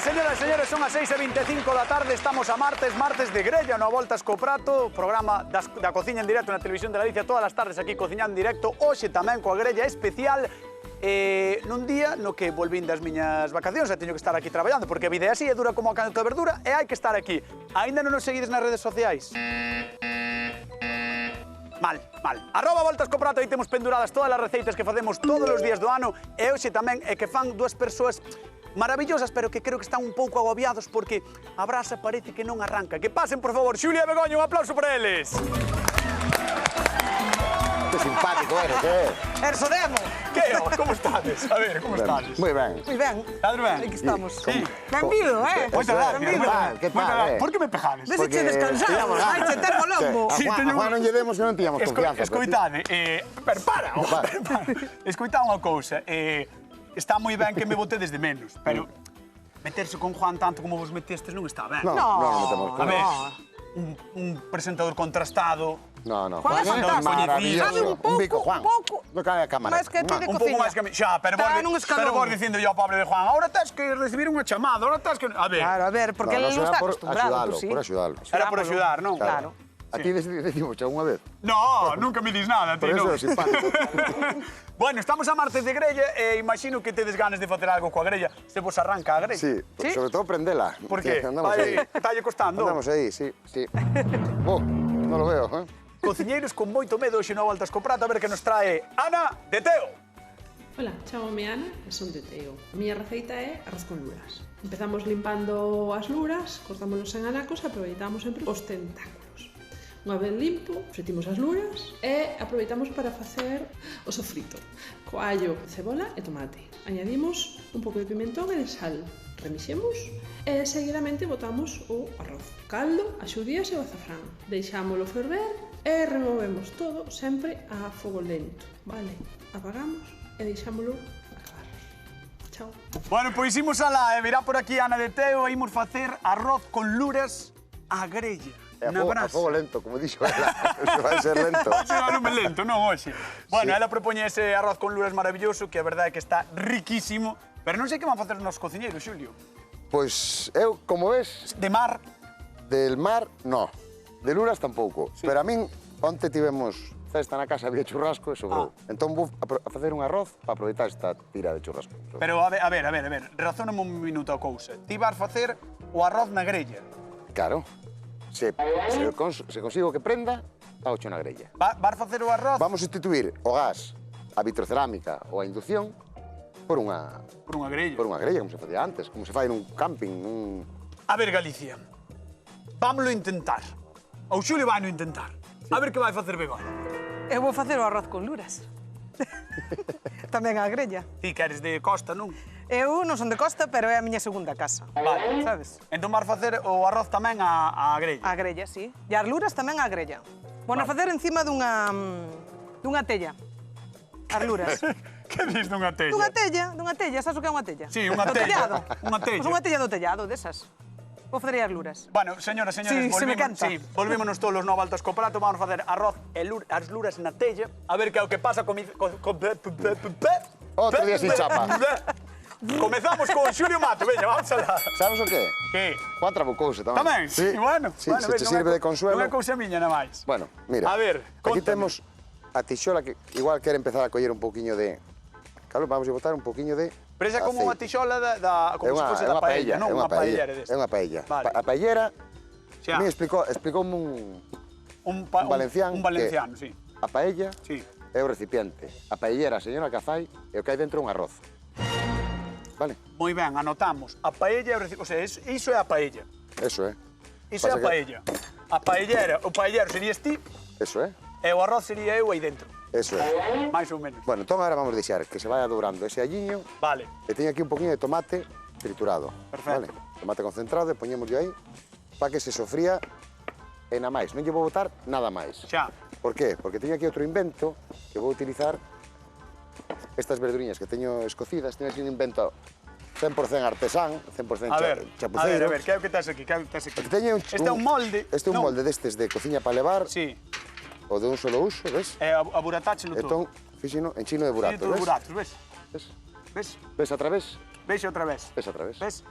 señoras e señores, son as 6:25 da tarde, estamos a martes de grella no Voltas co Prato, programa da cociña en directo na televisión de Galicia, todas as tardes aquí cociñando en directo, hoxe tamén coa grella especial, nun día no que volvín das miñas vacacións e teño que estar aquí traballando, porque a vida é así, é dura como a canto de verdura e hai que estar aquí. Aínda non nos seguides nas redes sociais? Mal. @Voltas co Prato, aí temos penduradas todas as receitas que facemos todos os días do ano e hoxe tamén é que fan dúas persoas maravillosas, pero que creo que están un pouco agobiados porque a brasa parece que non arranca. Que pasen, por favor, Xulia e Begoña, un aplauso para eles. Que simpático eres, Erso Demo. Que, como estades? A ver, como estades? Moi ben. Moi ben. Estás ben? Aquí estamos. Sí. Benvido, Moitas gracias. Que tal, Por que me pejades? Ves que descansar. Vai, che ter colombo. Sí, A Juan non lle demos que non tíamos confianza. Escoitade, pero para. Escoitade unha cousa, está moi ben que me botedes de menos, pero meterse con Juan tanto como vos metestes non está ben. Non metemos. A ver, un presentador contrastado. No. Juan é fantástico. Maravilloso. Un bico, Juan. pouco. No cabe a cámara. Máis que ti de Un pouco cociña. máis que a mí. Xa, pero vos dicindo yo ao pobre de Juan, ahora tens que recibir unha chamada, ahora tens que... A ver, Claro, a ver, porque ele non está acostumbrado, Por axudalo. era por axudar, non? Claro. A ti decimos xa unha vez. No, nunca me dis nada, ti Por eso non. é simpático. Bueno, estamos a martes de grella e imagino que tedes ganas de facer algo coa grella, se vos arranca a grella. Sí, sobre todo prendela. Por qué? Andamos aí. Está costando. Andamos aí, sí. Non lo veo, Cociñeiros con moito medo hoxe no Voltas co Prato, a ver que nos trae Ana de Teo. Ola, chamome Ana e son de Teo. A miña receita é arroz con luras. Empezamos limpando as luras, cortámonos en anacos e aproveitamos sempre os tentáculos. Unha vez limpo, fretimos as luras e aproveitamos para facer o sofrito. Coallo, cebola e tomate. Añadimos un pouco de pimentón e de sal. Remixemos e seguidamente botamos o arroz, o caldo, as xudías e o azafrán. Deixámolo ferver e removemos todo sempre a fogo lento, vale? Apagamos e deixámolo acabar. Chao. Bueno, pois imos alá, virá por aquí Ana de Teo e imos facer arroz con luras a grella. A fogo lento, como dixo ela. Eso vai ser lento. Vai ser un lume lento, non hoxe. Bueno, ela propoñe ese arroz con luras maravilloso, que a verdade é que está riquísimo, pero non sei que van facer os nosos cociñeiros, Xulio. Pois eu, como ves, De mar, del mar, no. De luras tampouco. Pero a min, onte tivemos festa na casa, había churrasco e sobrou. Entón vou a facer un arroz para aproveitar esta tira de churrasco. pero a ver, razóname un minuto a cousa. Ti vas facer o arroz na grella. Claro. Se consigo que prenda, pagocho na grella. Vas facer o arroz Vamos sustituir o gas, a vitrocerámica ou a inducción por unha por unha grella. como se facía antes, como se fai nun camping, A ver, Galicia, vámoslo intentar. O Xulio vai no intentar. A ver que vai facer Begoña. Eu vou facer o arroz con luras. Tamén a grella. Ti que eres de costa, non? Eu non son de Costa, pero é a miña segunda casa. Vale. Sabes? Entón vas facer o arroz tamén a grella. A grella, sí. E as luras tamén a grella. Vou a facer encima dunha tella. As luras. Que dis dunha tella? Dunha tella, sabes o que é unha tella? Sí, unha Do tella. tellado. Unha tella. Pois unha tella do tellado, desas. Vou facer as luras. Bueno, señoras, señores, Sí, se me canta. volvímonos todos no Voltas co Prato, vamos a facer arroz e as luras na tella, a ver que é o que pasa con Outro día sin chapa. Comezamos con Xulio Mato, veña, vamos alá. Sabes o que? Que? Juan Trabucouse tamén. Tamén? Sí. Bueno, Sí, bueno, se ves, te non sirve é de consuelo. Non é cousa miña, nada máis. Bueno, mira. A ver, aquí cóntame. temos a tixola que igual quere empezar a coller un pouquiño de... Claro, vamos a botar un pouquiño de... Pero esa é como unha aceite. tixola como se fose da paella, non? Unha paellera desta. É unha paella. Vale. A paellera, Xa. a mí explicoume un valenciano sí. a paella Sí. é o recipiente. A paellera, a señora que a fai, e o que hai dentro é un arroz. Vale? Moi ben, anotamos. A paella, o sea, iso é a paella. Eso é. Iso é a Pasa que- paella. A paellera, o paellero serías ti Eso é. e o arroz sería eu aí dentro. Eso é. máis ou menos. Bueno, entón agora vamos deixar que se vaya dourando ese alliño Vale. e teño aquí un poquinho de tomate triturado. Perfecto. Vale? Tomate concentrado e poñémoslle aí para que se sofría e nada máis. Non lle vou botar nada máis. Xa. Por qué? Porque teño aquí outro invento que vou utilizar estas verduriñas que teño escocidas. Teño aquí un invento 100% artesán, 100% chapuceiro. A ver, que é o que tes aquí? Que é o que tes aquí? Porque teño Este é un molde. Este é un non? molde destes de cociña para levar, Sí. o de un solo uso, ves? E a buratáchelo todo. Entón, fíxino en chino de burato, Todo ves? buratos, ves? Ves? Ves? Ves a través? Ves outra vez. Ves a través. Ves?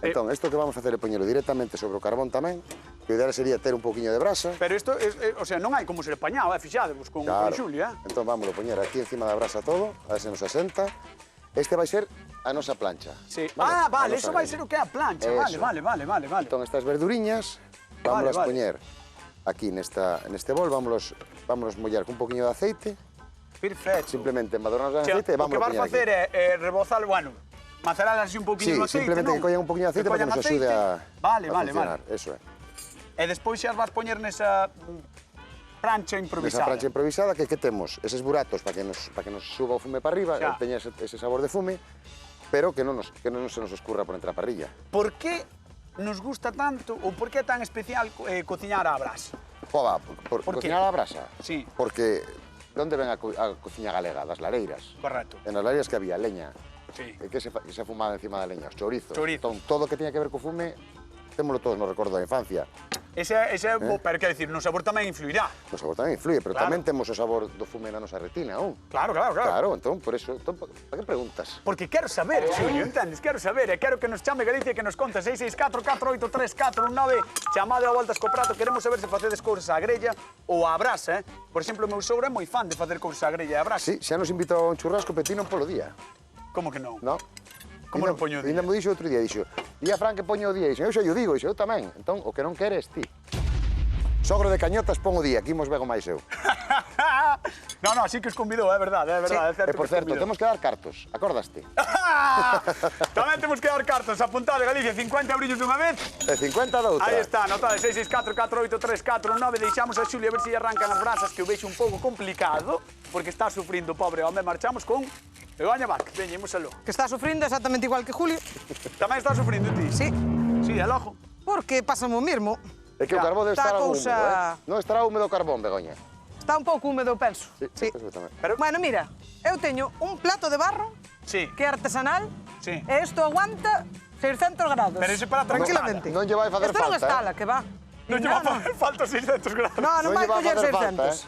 Entón, isto que vamos facer é poñelo directamente sobre o carbón tamén, que o ideal sería ter un pouquiño de brasa. Pero isto, o sea, non hai como ser apañado, fixadevos con Xulio, Entón, vámoslo poñer aquí encima da brasa todo, a ver se nos asenta. Este vai ser a nosa plancha. Sí. Ah, vale, eso vai ser o que é a plancha. Vale. Entón, estas verduriñas, vámonos poñer aquí neste bol, vámonos mollar con un poquinho de aceite. Perfecto. Simplemente embadurnos en aceite e vamos a poñer aquí. O que vas facer é rebozar, bueno, macerar así un pouquinho no aceite, simplemente que collan un poquinho de aceite para que nos axude a funcionar. Eso é. E despois xa as vas poñer nesa prancha improvisada. Nesa prancha improvisada que temos eses buratos para que nos suba o fume para arriba, e teña ese sabor de fume, pero que non se nos escurra por entre a parrilla. Por que nos gusta tanto, ou por que é tan especial cociñar a brasa? Por cociñar a brasa? Sí. Porque onde ven a cociña galega? Das lareiras. Correcto. En as lareiras que había leña. Sí. Que se fumaba encima da leña, os chorizos. Chorizo. Entón, todo o que tiña que ver co fume, témolo todos no recordo da infancia. Ese é bo, pero quero dicir, no sabor tamén influirá. O sabor tamén influye, pero tamén temos o sabor do fume na nosa retina, non? Claro. Claro, entón, por eso, para que preguntas? Porque quero saber, Xulio, entendes? Quero saber, e quero que nos chame Galicia e que nos conte 664-483-419, chamade a voltas co prato, queremos saber se facedes cousas á grella ou á brasa, Por exemplo, o meu sogro é moi fan de facer cousas á grella e á brasa. Sí, xa nos invitou a un churrasco, pero ti non polo día. Como que non? No. Como non poño o día? Ainda me dixo outro día, dixo, día Fran que poño o día, eu xa yo digo, eu tamén. Entón, o que non queres ti. Sogro de Cañotas, pon o día, aquí mos vego máis eu. No, sí que os convidou, é verdade, é certo. E por certo, temos que dar cartos, acordaste? Tamén temos que dar cartos, apuntade Galicia, 50 eurillos dunha vez. E 50 da outra. Aí está, anotade, 664-483-419, deixamos a Xulio a ver se arrancan as brasas, que o vexo un pouco complicado, porque está sufrindo, pobre home, marchamos con Begoña Vázquez, veña, imos aló. Que está sufrindo exactamente igual que Julio. Tamén está sufrindo ti? Sí. Sí, al ojo. Porque pásame o mesmo. É que o carbón debe estar algo húmedo, Non estará húmedo o carbón, Begoña. Está un pouco húmedo, penso. Sí, penso tamén. Bueno, mira, eu teño un plato de barro que é artesanal e isto aguanta 600 grados. Pero ese para tranquilamente. Non lle vai facer falta, Isto non estala, que va. Non lle vai facer falta 600 grados. Non vai coller 600.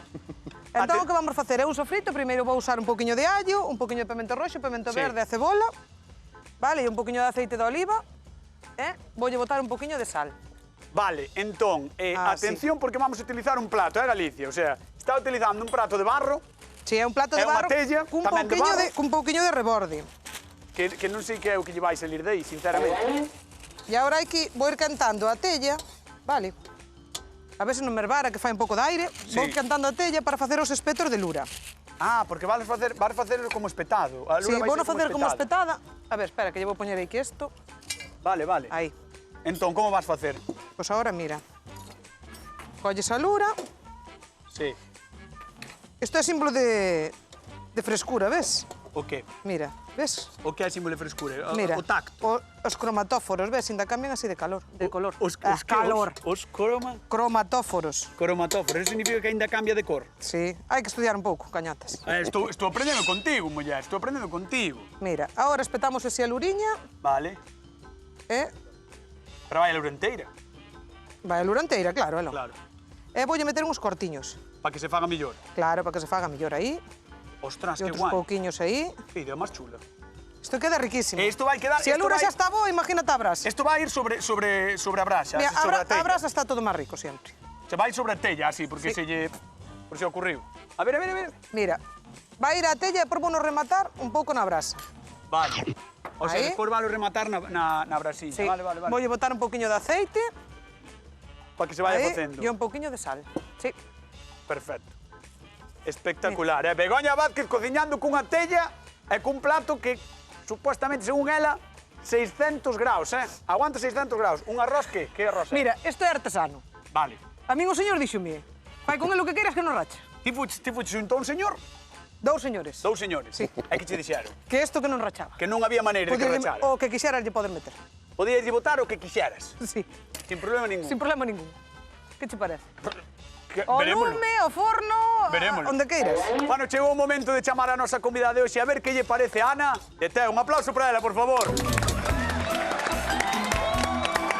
Entón, o que vamos facer é un sofrito. Primeiro vou usar un poquinho de allo, un poquinho de pimento roxo, pimento verde e cebola. Vale, e un poquinho de aceite de oliva. E voulle botar un poquinho de sal. Vale, entón, atención porque vamos a utilizar un plato, Galicia? O sea, está utilizando un prato de barro. Sí, é un plato de barro cun pouquiño de reborde. Que non sei que é o que lle vai salir daí, sinceramente. E agora vou ir cantando a tella, vale? A ver se non me hervara, que fai un pouco de aire. Vou cantando a tella para facer os espetos de lura. Ah, porque vas facer como espetado. Sí, vou facer como espetada. A ver, espera, que lle vou poñer aquí isto. Vale. Aí. Entón, como vas facer? Pois agora, mira. Colles a lura. Sí. Isto é símbolo de frescura, ves? O que? Mira, ves? O que é símbolo de frescura? Mira, o tacto. Os cromatóforos, ves? Ainda cambian así de color. Os cromatóforos. Cromatóforos, eso significa que ainda cambia de cor? Sí, hai que estudiar un pouco, Cañotas. Estou aprendendo contigo, muller, estou aprendendo contigo. Mira, agora espetamos así a luriña. Vale. Pero vai a lura enteira. Vai a lura enteira, claro, elo. Claro. E voulle meter uns cortiños. Para que se faga mellor. Claro, para que se faga mellor aí. Ostras, que guai. E outros pouquiños aí. Que idea máis chula. Isto queda riquísimo. Isto vai quedar... Se a lura xa está boa, imagínate a brasa. Isto vai ir sobre a brasa, Mira, sobre a tella. a brasa está todo máis rico sempre. Se vai sobre a tella, así, porque se lle... Por se ocurriu. A ver. Mira, vai ir a tella e por vos rematar un pouco na brasa. Vale. O sea, despois valo rematar na brasilla. Sí. Vale. Voulle botar un poquinho de aceite. Para que se vaya facendo. E un poquinho de sal. Sí. Perfecto. Espectacular. Begoña Vázquez cociñando cunha tella e cun plato que, supuestamente, según ela, 600 graus, Aguanta 600 graus. Un arroz que? Que arroz é? Mira, isto é artesano. Vale. A min o señor díxome, fai con el o que queiras que non racha. Ti fuches un señor? Dous señores. Dous señores? Sí. E que che dixeron? Que isto que non rachaba. Que non había maneira de que rachara. O que quixeras lle poder meter. Podías lle botar o que quixeras? Sí. Sin problema ningún? Sin problema ningún. Que che parece? O lume, o forno, onde queiras. Bueno, chegou o momento de chamar a nosa convidada de hoxe a ver que lle parece a Ana. E te, un aplauso para ela, por favor.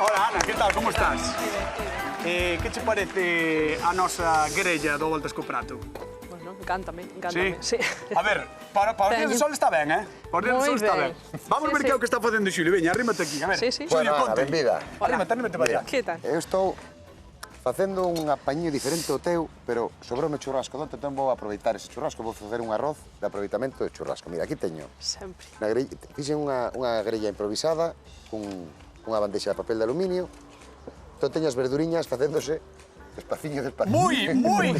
Hola, Ana, que tal, como estás? Que che parece a nosa grella do Voltas co Prato? Bueno, Encántame, encántame. Sí. A ver, para os días de sol está ben, eh? Para os días de sol está ben. Vamos ver que é o que está facendo Xulio. Veña, arrímate aquí, a ver. Sí, sí. Xulio, Bueno, conte. benvida. Arrímate para allá. Que tal? Eu estou facendo un apaño diferente ao teu, pero sobroume churrasco donte, entón vou aproveitar ese churrasco, vou facer un arroz de aproveitamento de churrasco. Mira, aquí teño Sempre. fixen unha grella improvisada cunha bandexa de papel de aluminio. Entón teño as verduriñas facéndose despaciño. Moi,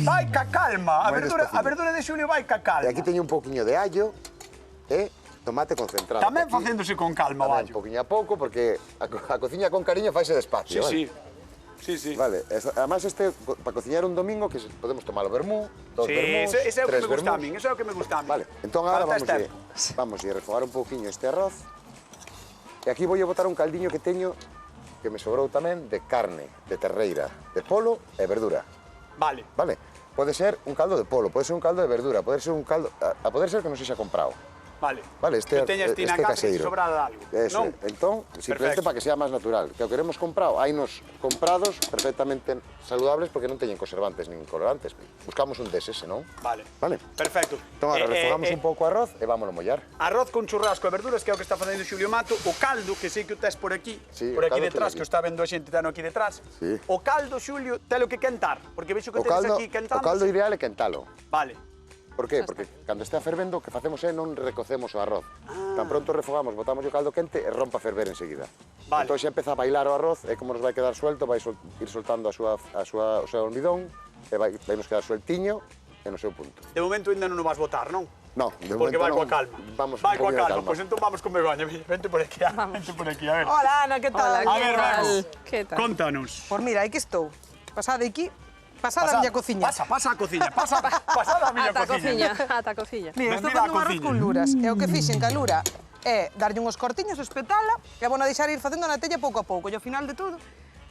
vai ca calma. A Moi despaciño. verdura de Xulio vai ca calma. E aquí teño un pouquiño de allo e tomate concentrado. Tamén Aquí, facéndose con calma, tamén vallo. un pouquiño a pouco, porque a cociña con cariño faise despacio. Sí, vale? sí. Vale, además para cociñar un domingo que podemos tomar o vermú, dos Sí, vermús, ese é o que tres me gusta a vermús. min, eso é o que me gusta a min. Vale, entón agora Falta este vamos a refogar un pouquiño este arroz. E aquí vou a botar un caldiño que teño que me sobrou tamén de carne, de terreira, de polo e verdura. Vale. Vale? Pode ser un caldo de polo, pode ser un caldo de verdura, pode ser un caldo... A poder ser que non sexa comprado. Vale. Vale, Que teñas ti na casa que se caseiro. sobrada algo, Eso, non? entón, simplemente Perfecto. para que sea máis natural. Que o queremos comprado, hainos comprados perfectamente saludables porque non teñen conservantes nin colorantes. Buscamos un deses, non? Vale. Vale. Perfecto. Entón, agora refogamos un pouco o arroz e vámonos mollar. Arroz con churrasco e verduras, que é o que está facendo Xulio Mato. O caldo, que sei que o tes por aquí, Sí, por o aquí caldo detrás, teño que o aquí. está vendo a xente tano aquí detrás. Sí. O caldo, Xulio, telo que quentar, porque vexo que O tenes caldo, aquí o quentando. caldo ideal é quentalo. Vale. Por qué? Porque cando estea fervendo, o que facemos é non recocemos o arroz. Tan pronto refogamos, botamos o caldo quente e rompa a ferver enseguida. Vale. Entón xa empeza a bailar o arroz, e como nos vai quedar suelto, vai ir soltando o seu almidón, e vaimos quedar sueltiño e no seu punto. De momento ainda non o vas botar, non? No, de Porque vai momento coa calma. Vamos vai un coa poquinho de calma. calma. Pois entón vamos con Begoña. Vente por aquí, vente por aquí, a ver. Hola, Ana, que tal? Hola, A que ver, tal? vamos. Que tal? Contanos. Pois mira, aquí estou. Pasada aquí, pasada a miña cociña. Pasa a cociña, pasada a miña Ata a cociña. cociña, ata a cociña. Mira, estou Benvida á facendo un arroz cociña. con luras. E o que fixen ca lura é darlle uns cortiños, espetala, e vou na deixar ir facendo na tella pouco a pouco. E ao final de todo,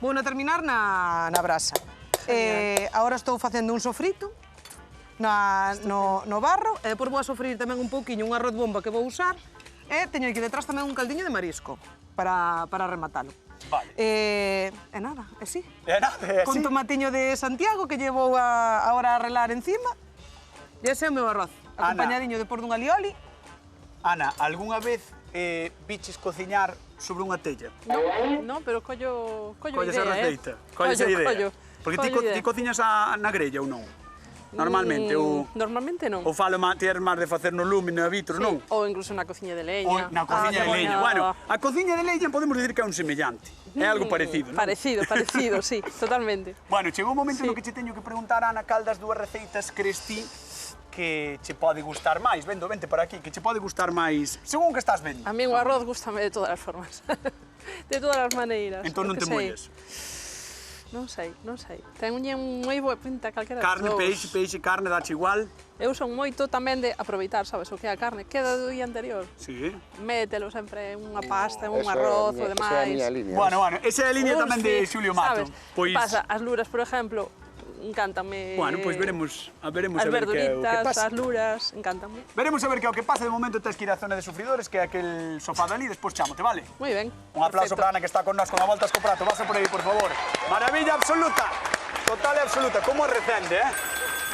vou na terminar na brasa. Agora estou facendo un sofrito no barro, e depois vou a sofrir tamén un pouquiño un arroz bomba que vou usar, e teño aquí detrás tamén un caldiño de marisco para rematalo. Vale. E nada, e sí. É nada, é Con así. tomatiño de Santiago que llevo ahora a relar encima. E ese é o meu arroz, Ana. acompañadiño depois dun alioli. Ana, algunha vez biches cociñar sobre unha tella? No, pero collo Colles idea, a receita, colles a Collo, idea. collo. Porque Collo idea. ti cociñas na grella ou non? Normalmente, Normalmente non. ou falo tienes máis de facer no lume, no vitro, non? Ou incluso na cociña de Ou leña. na cociña de leña. Bueno, a cociña de leña podemos dicir que é un semellante. É algo parecido, non? Parecido, sí, totalmente. Bueno, chegou un momento Sí. no que che teño que preguntar, Ana, cal das dúas receitas crees ti que che pode gustar máis? Vente por aquí, que che pode gustar máis, según que estás vendo. A mí o arroz gústame de todas as formas. De todas as maneiras. Entón non te porque sei. molles. Non sei. Ten moi boa pinta calquera das Carne, dous. peixe, carne, dache igual. Eu son moito tamén de aproveitar, sabes, o que é a carne queda do día anterior. Sí. Mételo sempre en unha pasta, en un Eso é a arroz, miña- o esa é a miña demais. línea. Bueno, esa é a línea tamén de Urfi, Xulio Mato. sabes? Pois, Pasa, as luras, por exemplo, encántame. bueno, pois veremos a As ver que é o que verduritas, pasa. as luras, encántame. Veremos a ver que é o que pasa. De momento tens que ir á zona de sufridores, que é aquel sofá de ali, despois chamote, vale? Moi ben. Un aplauso perfecto. para Ana, que está con nós con a volta a prato. Pasa por aí, por favor. Maravilla absoluta. Total e absoluta. Como recende,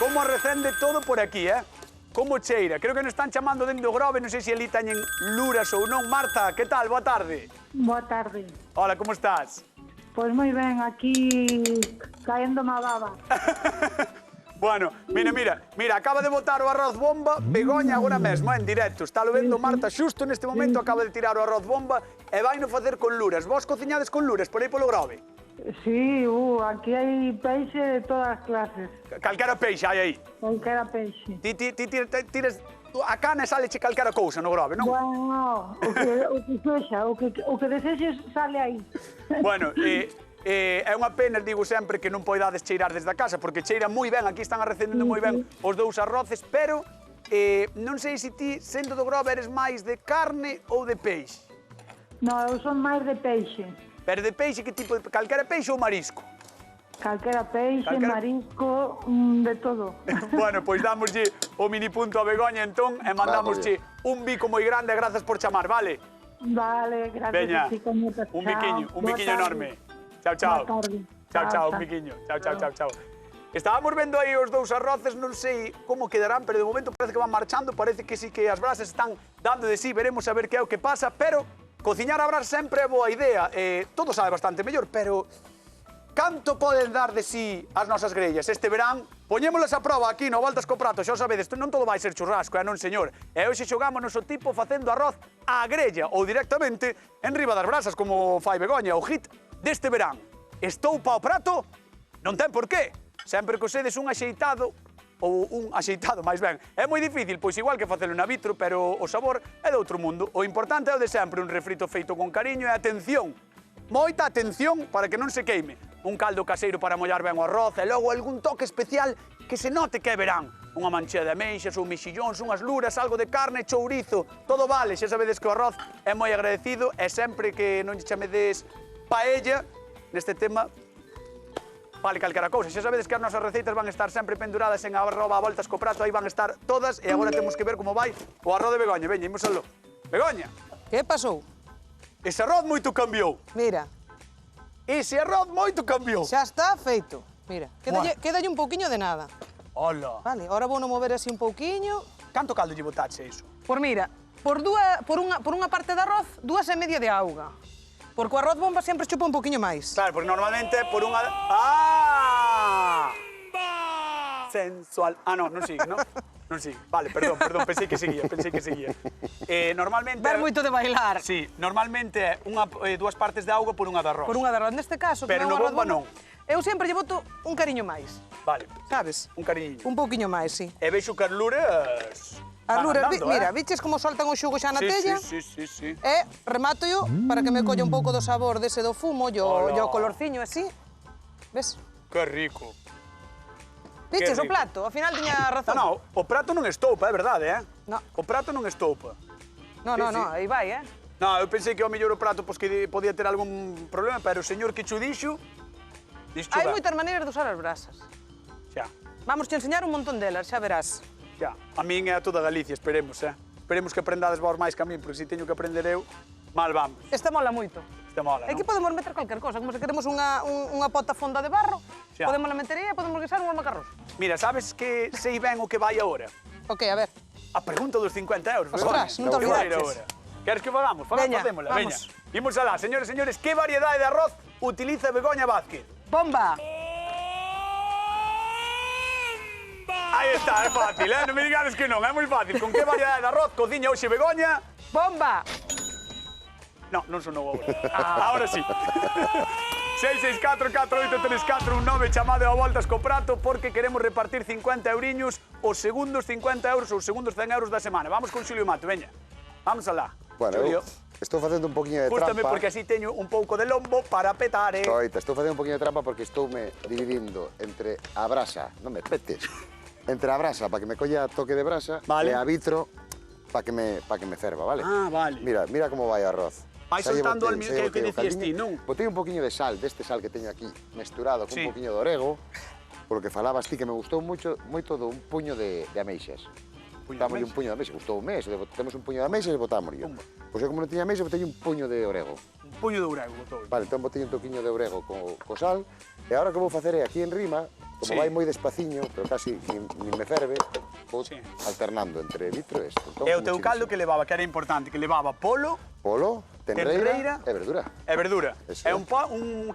Como recende todo por aquí, Como cheira. Creo que nos están chamando dentro do Grove, non sei se ali teñen luras ou non. Marta, que tal? Boa tarde. Boa tarde. Hola, como estás? Pois moi ben, aquí caendo má baba. Bueno, mira, acaba de botar o arroz bomba, Begoña agora mesmo, en directo. Está lo vendo Marta xusto neste momento, acaba de tirar o arroz bomba e vai no facer con luras. Vos cociñades con luras por aí polo Grove? Sí, aquí hai peixe de todas as clases. Calquera peixe hai aí. Calquera peixe. Ti tires a cana e sale calquera cousa no Grove, non? Bueno, o que sexa, o que desexes sale aí. Bueno, é unha pena, digo sempre, que non poidades cheirar desde a casa, porque cheira moi ben, aquí están arrecendendo moi ben os dous arroces, pero non sei se ti, sendo do Grove, eres máis de carne ou de peixe. No, eu son máis de peixe. Pero de peixe, que tipo de... Calquera peixe ou marisco? Calquera peixe, marisco, de todo. Bueno, pois dámoslle o mini punto a Begoña entón e mandámoslle un bico moi grande e grazas por chamar, vale? Vale, gracias. Veña, Chicoñetas. un biquiño Boa enorme. Chao, chao. Boa tarde. Chao, chao, un Chao. biquiño. Chao, chao, chao, chao. Estábamos vendo aí os dous arroces, non sei como quedarán, pero de momento parece que van marchando, parece que sí que as brasas están dando de sí, veremos a ver que é o que pasa, pero cociñar a brasa sempre é boa idea. Todo sabe bastante mellor, pero canto poden dar de sí as nosas grellas este verán? Poñémolas a prova aquí no Voltas co Prato, xa o sabedes, non todo vai ser churrasco, non señor. E hoxe xogámonos o tipo facendo arroz á grella ou directamente en riba das brasas, como fai Begoña, o hit deste verán. Estou pa o prato? Non ten por qué. Sempre que sedes un axeitado, ou un axeitado, máis ben, é moi difícil, pois igual que facelo na vitro, pero o sabor é de outro mundo. O importante é o de sempre, un refrito feito con cariño e atención. Moita atención para que non se queime. Un caldo caseiro para mollar ben o arroz e logo algún toque especial que se note que é verán. Unha manchea de ameixas ou mexillóns, unhas luras, algo de carne, chourizo, todo vale. Xa sabedes que o arroz é moi agradecido e sempre que non lle chamedes paella, neste tema, vale calquera cousa. Xa sabedes que as nosas receitas van estar sempre penduradas en @voltascoprato, aí van estar todas, e agora temos que ver como vai o arroz de Begoña. Veña, imos aló. Begoña, Que pasou? ese arroz moito cambiou. Mira, Ese arroz moito cambiou. xa está feito. Mira, quédalle un pouquiño de nada. Hola. Vale, ahora vou mover así un pouquiño. Canto caldo lle botaxe iso? Por mira, por unha parte de arroz, 2,5 de auga. Porque o arroz bomba sempre chupa un pouquiño máis. Claro, porque normalmente por unha... ¡Ah! Sensual. Ah, non sigue, non? Non sigue. Vale, perdón, pensei que seguía. Normalmente... Ver moito de bailar. Sí, normalmente dúas partes de auga por unha de arroz. Por unha de arroz. Neste caso, Pero como é no un arroz bomba non. Eu sempre lle boto un cariño máis. Vale, Sabes? un cariño. Un pouquiño máis, sí. E vexo que as luras... As van luras, andando, mira, viches como soltan o xugo xa na tella? Sí. E remato yo para que me colla un pouco do sabor dese do fumo, Hola. o colorciño así. Ves? Que rico. Viches o rico. plato, ao final tiña razón. No, o prato non estoupa, é verdade, No. O prato non estoupa. No, Sí, sí. aí vai, No, eu pensei que ao mellor o prato pois, que podía ter algún problema, pero o señor que cho dixo Hai ben. moitas maneiras de usar as brasas. Xa, Vamos te enseñar un montón delas, xa verás. xa. A min é a toda Galicia, esperemos, Esperemos que aprendades vos máis que a min, porque se teño que aprender eu, mal vamos. Esta mola moito. Este mola, Aquí non? podemos meter calquer cosa, como se queremos unha pota fonda de barro, Xa. podemos la meter aí e podemos guisar unha macarrós. Mira, sabes que sei ben o que vai agora? Ok, a ver. A pregunta dos 50 euros. Ostras, Begoña. non te Que vai ir olvidaches. agora? Queres que fagamos? Veña, Facémola, vamos. veña. Imos alá, señores e señores, que variedade de arroz utiliza Begoña Vázquez? Bomba! Aí está, é fácil, Non me digades que non, é moi fácil. Con que variedade de arroz cociña hoxe Begoña? Bomba! No, non sonou agora. Ahora sí. 664-483419, chamade ao Voltas co Prato, porque queremos repartir 50 euriños, os segundos 50 euros ou os segundos 100 euros da semana. Vamos con Xulio Mato, veña. Vamos alá. Bueno, Xulio, eu estou facendo un poquinho de gústame trampa. porque así teño un pouco de lombo para petar, Coita, estou facendo un poquinho de trampa porque estoume dividindo entre a brasa, non me petes, entre a brasa para que me colla toque de brasa Vale. e a vitro para que me ferva, vale? Ah, vale. Mira como vai o arroz. Vai Xa lle soltando botei- al xa lle que botei o dicías ti, caldiño. non? Botei un poquinho de sal, deste sal que teño aquí, mesturado con Sí. un poquinho de orego, porque falabas ti que me gustou moito do un puño de ameixas. Puño de Botámoslle un ameixas? puño de ameixas, gustoume eso, temos un puño de ameixas e botámoslle. Pumba. Pois eu como non tiña ameixas, botei un puño de orego. Un puño de urego, botou. Vale, entón botei un toquiño de orego co sal, e agora o que vou facer é aquí en rima, como Sí. vai moi despaciño, pero casi nin me ferve, vou Sí. alternando entre vitro e isto. Entón, E o teu muchísimo. caldo que levaba, que era importante, que levaba polo Polo, Tenreira tenreira e verdura. e verdura. Eso É é. un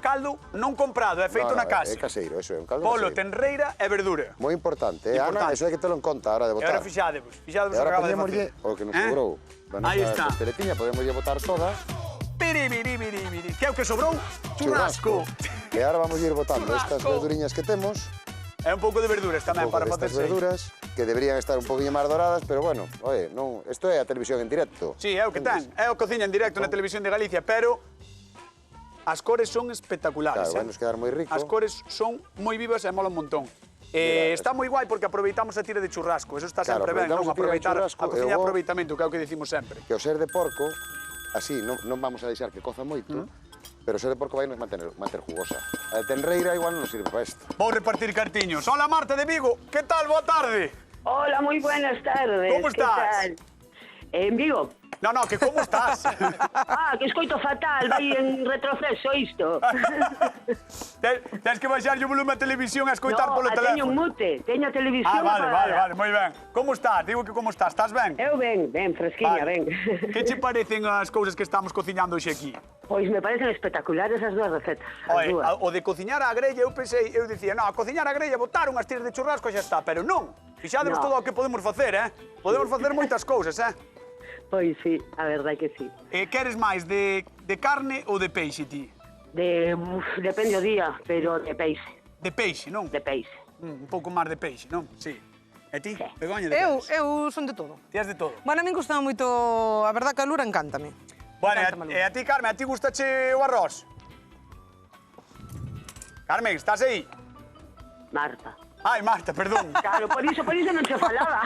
caldo non comprado, é feito No, na no, casa. É caseiro, eso é un caldo Polo, caseiro. tenreira e verdura. Moi importante, Ana, Importante. eso hai que telo en conta a hora de E botar. agora fixadevos E o que agora acaba de poñémoslle facer. o que nos sobrou da Aí nosa está. costeletiña, podémoslle botar toda. Piribiribiribiri. Que é o que sobrou? Churrasco. E agora vamos ir botando estas Churrasco. verduriñas que temos, É un pouco de verduras tamén un pouco para destas facerse. verduras, que deberían estar un poquinho máis doradas, pero bueno, oye, non, isto é a televisión en directo. Sí, é o que ten. É o cociña en directo na televisión de Galicia, pero as cores son espectaculares. Claro, vai nos quedar moi rico. As cores son moi vivas e mola un montón. Mira, Está moi guai porque aproveitamos a tira de churrasco. Eso está Claro, sempre ben, non? aproveitamos a tira de Aproveitar churrasco a cociña e o bo- aproveitamento, que é o que dicimos sempre. Que o ser de porco, así, non vamos a deixar que coza moito, pero o ser de porco vai nos manter jugosa. A de tenreira igual non nos sirve para isto. Vou repartir cartiños. Hola, Marta de Vigo. Que tal? Boa tarde. Hola, muy buenas tardes. ¿Cómo ¿Qué estás? tal? En Vigo. No, que como estás? Ah, que escoito fatal, vai en retroceso isto. Tens que baixar o volume a televisión a escoitar polo teño un teléfono. mute, teño a televisión Vale, moi ben. Como estás? Digo que como estás, estás ben? Eu ben, fresquiña, ben. Que che parecen as cousas que estamos cociñando hoxe aquí? Pois me parecen espectaculares as dúas recetas, as Oe, dúas. o de cociñar a grella, eu dicía, a cociñar a grella, botar unhas tiras de churrasco e xa está, pero non. Fixademos todo o que podemos facer, Podemos facer moitas cousas, Pois sí, a verdade que sí. Queres máis de carne ou de peixe, ti? Depende o día, pero de peixe, De peixe, non? de peixe. Un pouco máis de peixe, non? Sí. E ti, Sí. Begoña, de Eu queres? son de todo. Ti has de todo. Bueno, a min gusta moito, a verdad que a lura encántame. Bueno, Encántame a e a ti, Carmen, a ti gustache o arroz? Carmen, estás aí? Marta. Ai, Marta, perdón. Claro, por iso non se falaba.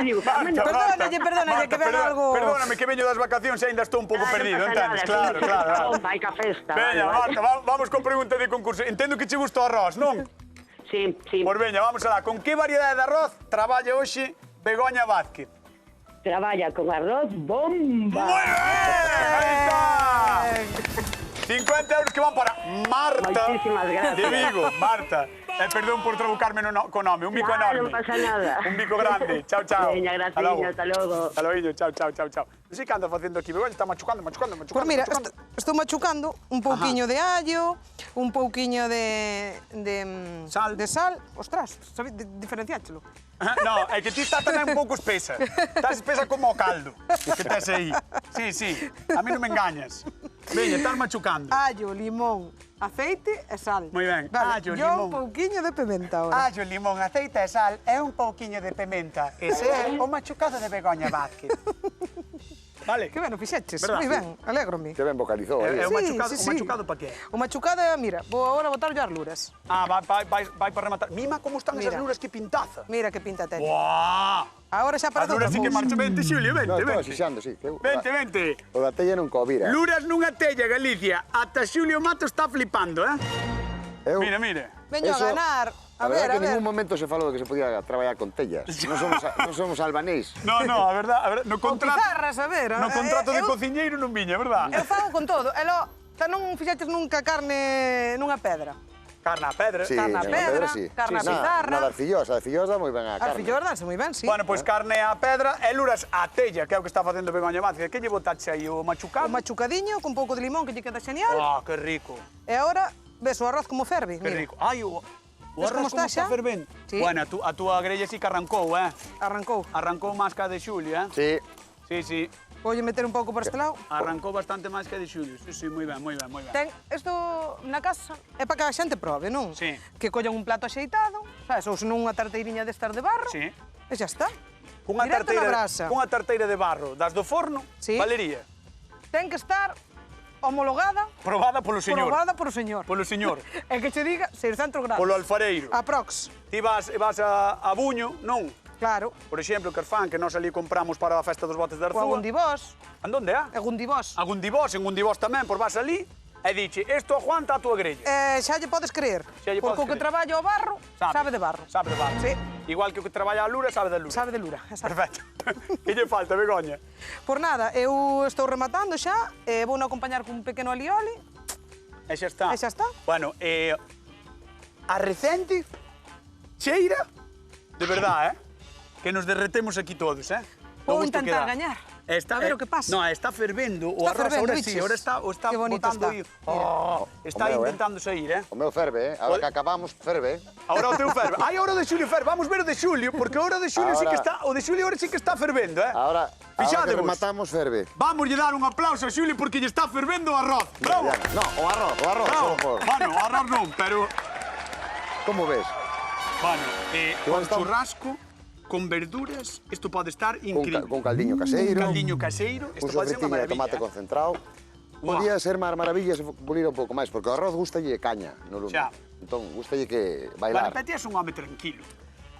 Digo, Carmen, Marta, Perdónalle, que ven algo... Perdóname, que veño das vacacións e ainda estou un pouco perdido, entendes? Claro. Vai ca festa. Veña, Marta, vamos con pregunta de concurso. Entendo que che gusta o arroz, non? Sí. Pois veña, vamos alá. Con que variedade de arroz traballa hoxe Begoña Vázquez? Traballa con arroz bomba. ¡Muy bien! ¡Ahí está! 50 euros que van para Marta Moitísimas gracias. de Vigo. Marta, perdón por trabucarme co nome, un bico Nada, enorme. non pasa nada. Un bico grande. Chao, chao. Veña, graciño, hasta logo. Hasta logo, chao. Non sei que anda facendo aquí, Begoña, está machucando. Pois mira, estou machucando un pouquiño de allo, un pouquiño de Sal. Ostras, diferenciáchelo. No, é que ti estás tamén un pouco espesa. Estás espesa como o caldo que tes aí. Sí, a mí non me engañas. Veña, estás machucando. Allo, limón, aceite e sal. Moi ben, Vale, allo, yo limón. un pouquiño de pimenta ahora. Allo, limón, aceite e sal e un pouquiño de pimenta. Ese é o machucado de Begoña Vázquez. Vale. Que ben, o fixeches. Verdad? Moi ben, alégrome. Que ben vocalizou, É o Sí, machucado, sí, o sí. machucado para qué? O machucado é, mira, vou agora botar as luras. Vai para rematar. Mima como están esas Mira. luras, que pintaza. Mira que pinta ten. Buah! Agora xa As parece outra luras sí que cousa. marcha. Vente, Xulio, No, vente. estaba xixando, sí. Vente. O da tella non covira. Luras nunha tella, Galicia. Ata Xulio Mato está flipando, Eu, Mira. Veño a Eso- ganar. A verdade que en ver. ningún momento se falou de que se podía traballar con tellas. Non somos albanés. No, a verdad, no Con contrato... pizarras, a ver. No contrato de eu- cociñeiro non viña, verdad? Eu fago con todo. E lo, non fixeches nunca carne nunha pedra. Carne a pedra. Sí, Carne a na pedra, sí. carne a Na pizarra. de arcillosa dá moi ben a As carne. fillos danse moi ben, sí. Bueno, pois carne a pedra e luras a tella, que é o que está facendo Begoña Vázquez. Que lle botaxe aí o machucado? O machucadiño con pouco de limón que lle queda xenial. Que rico. E agora, ves o arroz como ferve. Que Mira, rico. Ai, o Ves como arroz como está está xa? fervendo. Sí. Bueno, a túa grella sí que arrancou, arrancou. Arrancou máis que a de Xulio, Sí. Sí. Voulle meter un pouco por este lado. Arrancou bastante máis que a de Xulio. Sí, moi ben. Ten isto na casa é para que a xente probe, non? Sí. Que collan un plato axeitado, sabes, ou senón unha tarteiriña destas de barro. Sí. E xa está. Cunha Directo na brasa. tarteira de barro das do forno, Sí. valería. Ten que estar homologada, Probada polo señor. probada por o señor. Polo señor. E que che diga 600 grados. Polo alfareiro. Aprox. Ti vas a Buño, non? Claro. Por exemplo, que fan, que nós ali compramos para a festa dos botes de O Arzúa. agundibós. Andonde é? E gundibós. A Gundibós, en Gundibós tamén, por vas ali e diche, isto aguanta a túa grella. Xa lle podes creer. Xa lle Porque podes o que creer. traballa o barro, sabe de barro. Sabe de barro. Sí. Igual que o que traballa a lura, sabe de lura. Sabe de lura. Exacto. Perfecto. Que lle falta, Begoña? Por nada, eu estou rematando xa, e vou acompañar cun pequeno alioli. E xa está. E xa está. Bueno, a recente cheira, de verdad, que nos derretemos aquí todos, Vou O gusto que intentar dá. gañar. Está, A ver o que pasa. No, está fervendo o Está arroz, fervendo, ahora viches? sí, ahora está Qué bonito botando está. aí. Oh, está O meu, intentando sair, O meu ferve, Ahora que acabamos, ferve. Ahora o teu ferve. Ai, ahora o de Xulio ferve. Vamos ver o de Xulio, porque ahora o de Xulio sí que está, o de Xulio ahora sí que está fervendo, Ahora que Fixadevos. rematamos, ferve. Vamos lle dar un aplauso a Xulio porque lle está fervendo o arroz. Bravo. No, o arroz, Bravo. só por... Bueno, o arroz non, pero Como ves? bueno, con Igual está- churrasco, con verduras, isto pode estar increíble. Con caldiño caseiro. Un caldiño caseiro, Un isto pode ser unha sofritinho de maravilla. tomate concentrado. Buah. Podía ser máis maravilla se pulira un pouco máis, porque o arroz gustalle caña no lume. Xa. Entón, gustalle que Bueno, bailar. pero ti és un home tranquilo.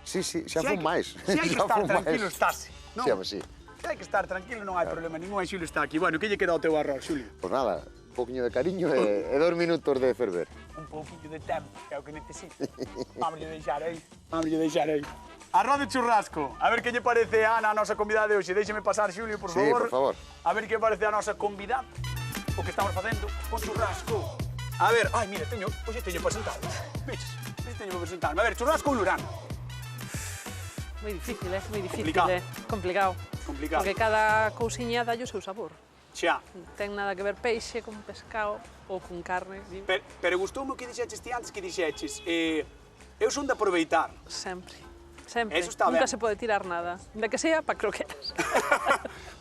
Sí, xa Si hai fun que- máis. Si hai que Xa estar fun tranquilo, máis. estáse. Non? Sí, home, sí. Si hai que estar tranquilo, non hai problema ningún. E Xulio está aquí. Bueno, que lle queda ao teu arroz, Xulio? Pois nada, un pouquiño de cariño e 2 minutos de ferver. Un pouquinho de tempo, que é o que necesito. Vamos deixar aí. Arroz de churrasco. A ver que lle parece a Ana, a nosa convidada de hoxe. Déixeme pasar, Xulio, por Sí, favor. por favor. A ver que parece a nosa convidada. O que estamos facendo con churrasco. A ver, ai, mira, hoxe teño presentado. Bichos, hoxe teño para presentarme. A ver, churrasco ou lurán? Moi difícil, moi difícil, Complicado. Complicado. Complicado. Porque cada cousiña dá o seu sabor. Xa. Non ten nada que ver peixe con pescado ou con carne. Pero gustoume o que dixeches ti antes que dixeches. Eu son de aproveitar. Sempre. Sempre. Eso está Nunca ben. se pode tirar nada. Da que sea para croquetas.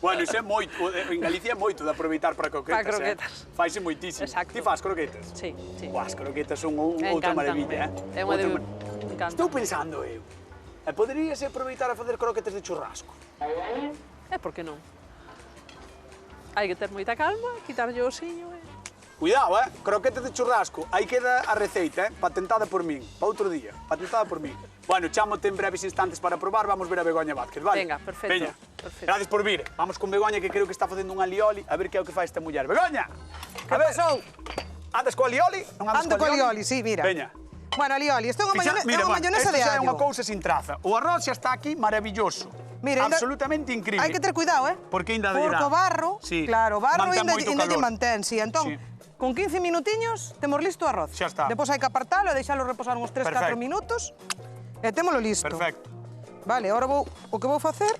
Bueno, iso é moito. En Galicia é moito de aproveitar para croquetas. Para croquetas. Faise moitísimo. Exacto. Ti faz croquetas? Sí, sí. Buah, as croquetas son outra Encantan. maravilla, É unha de... Outra mar- Encanta. Estou pensando eu. Poderíase aproveitar a facer croquetas de churrasco? Por que non? Hai que ter moita calma, quitarlle o osiño e... Cuidado, croquetas de churrasco. Aí queda a receita, patentada por min. Para outro día, patentada por min. Bueno, chámote en breves instantes para probar. Vamos ver a Begoña Vázquez, vale? Venga, perfecto, Veña. perfecto. Gracias por vir. Vamos con Begoña, que creo que está facendo un alioli. A ver que é o que fai esta muller. Begoña! Que pasou? Andas co alioli? Non andas Ando co alioli, sí, mira. Veña. Bueno, alioli, isto é unha mayonesa de Isto xa é allo. unha cousa sin traza. O arroz xa está aquí maravilloso. Mira, ainda- Absolutamente increíble. Hai que ter cuidado, Porque ainda Porque dirá. o barro, Sí. claro, o barro Mantén ainda moito lle calor. mantén, sí. Entón, Sí. con 15 minutiños temos listo o arroz. Xa está. Depois hai que apartalo e deixalo reposar uns 3-4 Perfecto. minutos e témolo listo. Perfecto. Vale, agora o que vou facer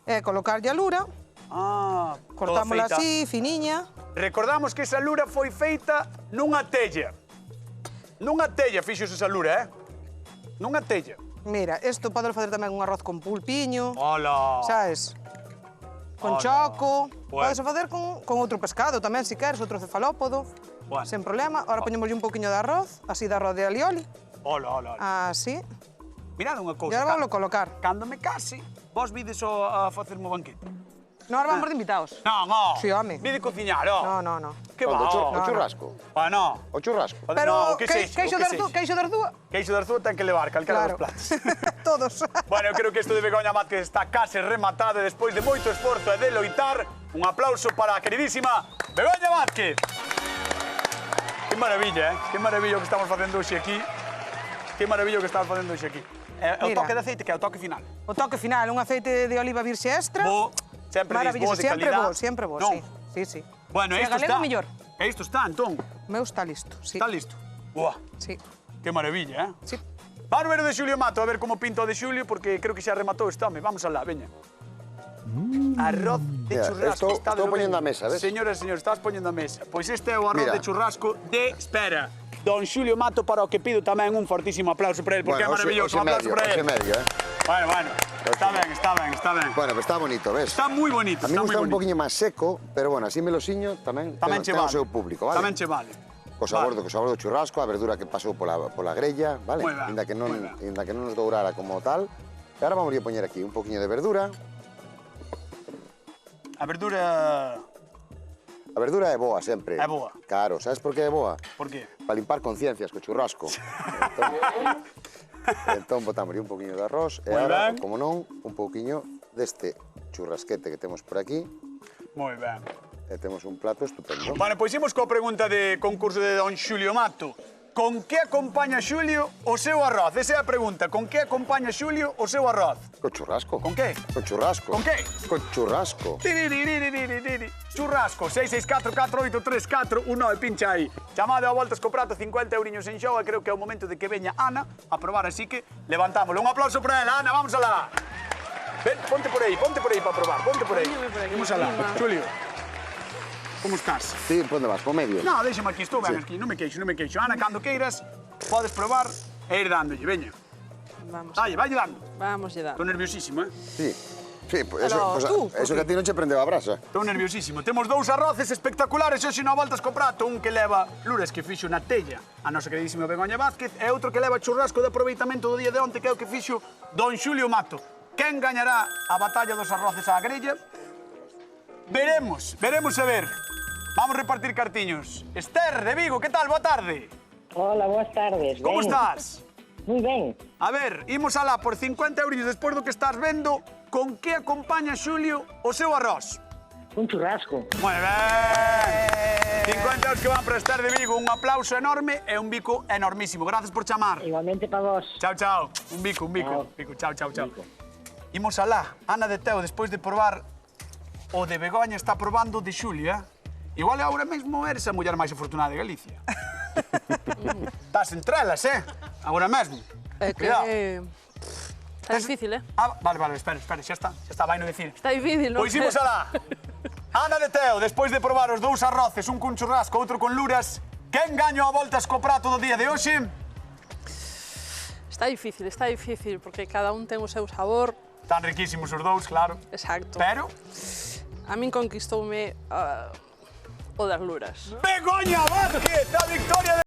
é colocarlle a lura, Ah, cortámola toda feita. así, finiña. Recordamos que esa lura foi feita nunha tella. Nunha tella fixos esa lura, Nunha tella. Mira, isto pode facer tamén un arroz con pulpiño, Hola. sabes? Con Hola. choco. Bueno. Podes facer con outro pescado tamén, se queres, outro cefalópodo. Bueno. Sen problema. Ahora poñemoslle un poquinho de arroz, así de arroz de alioli. Hola. Así. Mirad unha E cousa. agora vamos a colocar. Cando me case, vos vides a facerme o banquete. No, ahora vamos de invitados. Non, oh. Sí, home. Vide cociñar, oh. No. Que Onde, va, o churrasco? Ah, no. O churrasco? No, o que sexa, queixo o que de sexa. queixo de ardúa. Queixo de arzúa ten que levar calquera dos platos. Todos. Bueno, eu creo que isto de Begoña Vázquez está case rematado e despois de moito esforzo e de loitar. Un aplauso para a queridísima Begoña Vázquez. Que maravilla, Que maravilla o que estamos facendo hoxe aquí. Que maravilla o que estamos facendo hoxe aquí. O Mira. toque de aceite, que é o toque final. O toque final, un aceite de oliva virxe extra. Bo, sempre dis bo Maravilloso, de calidad. siempre bo, Non. sí. Bueno, Se isto galego, está. mellor. E isto está, entón. O meu está listo, sí. Está listo. Buah, Sí, que maravilla, sí. Vamos ver o de Xulio Mato, a ver como pinta o de Xulio, porque creo que xa rematou este home. Vamos alá, veña. Arroz de Mira, churrasco. estou poñendo a mesa, ves? Señoras e señores, estás poñendo a mesa. Pois este é o arroz Mira. de churrasco de... Espera. Don Xulio Mato, para o que pido tamén un fortísimo aplauso para él, porque é maravilloso. Un aplauso para él. medio, Bueno. Está ben. Bueno, pero está bonito, ves? Está moi bonito, A mí está me moi gusta un bonito. poquinho máis seco, pero bueno, así melosiño tamén Tamén che ten o vale. seu público, vale? Tamén che vale. Co sabor do churrasco, a verdura que pasou pola grella, vale? Moi ben, Inda que non moi ben. inda que non nos dourara como tal. E agora vamos a poñer aquí un poquinho de verdura. A verdura... A verdura é boa sempre. É boa. Claro, sabes por que é boa? Por qué? Para limpar conciencias co churrasco. entón botamos un poquinho de arroz e Moi agora, ben. como non, un poquinho deste churrasquete que temos por aquí Moi ben. e temos un plato estupendo. Bueno, pois imos coa pregunta de concurso de Don Xulio Mato. Con que acompaña Xulio o seu arroz? Esa é a pregunta. Con que acompaña Xulio o seu arroz? Co churrasco. Con que? Co churrasco. Con que? Co churrasco. Tiriririririririri. Churrasco, 664-483-419, pincha aí. Chamado a voltas co prato, 50 euriños en xogo, e creo que é o momento de que veña Ana a probar, así que levantámoslo. Un aplauso para ela, Ana, vamos alá. Ven, ponte por aí para probar, ponte por aí. Póñeme por aquí Vamos alá. encima. Xulio, como estás? Sí, ponde vas, po medio. No, déxame aquí, estou ben aquí, non me queixo. Ana, cando queiras, podes probar e ir dándolle, veña. Vamos. Dalle, valle dando. Vamos lle dar. Estou nerviosísimo, Sí. Sí, pues Pero tú, eso que a ti non che prendeu a brasa. Estou nerviosísimo. Temos dous arroces espectaculares hoxe na voltas co prato. Un que leva luras que fixo na tella a nosa queridísima Begoña Vázquez e outro que leva churrasco de aproveitamento do día de onte, que é o que fixo Don Xulio Mato. Quen gañará a batalla dos arroces á grella? Veremos a ver. Vamos a repartir cartiños. Esther, de Vigo, que tal? Boa tarde. Hola, boas tardes. Como Ben, estás? Moi ben. A ver, imos alá por 50 euros despois do que estás vendo. Con que acompaña Xulio o seu arroz? Un churrasco. Moi ben. 50 euros que van para Esther de Vigo. Un aplauso enorme e un bico enormísimo. Gracias por chamar. Igualmente para vos. Chao, chao. Un bico, un bico. Bico, chao, chao, chao. Imos alá. Ana de Teo, despois de probar o de Begoña, está probando o de Xulia. Igual agora mesmo eres a muller máis afortunada de Galicia. Estás entre elas, agora mesmo. É que... Cuidado. Está difícil, Ah, vale, espera, xa está, vai no decir. Está difícil, non? Pois imos alá. Ana de Teo, despois de probar os dous arroces, un con churrasco, outro con luras, quen gañou a voltas co prato do día de hoxe? Está difícil, porque cada un ten o seu sabor. Están riquísimos os dous, claro. Exacto. Pero... A min conquistoume o das luras. Begoña Vázquez, a victoria de...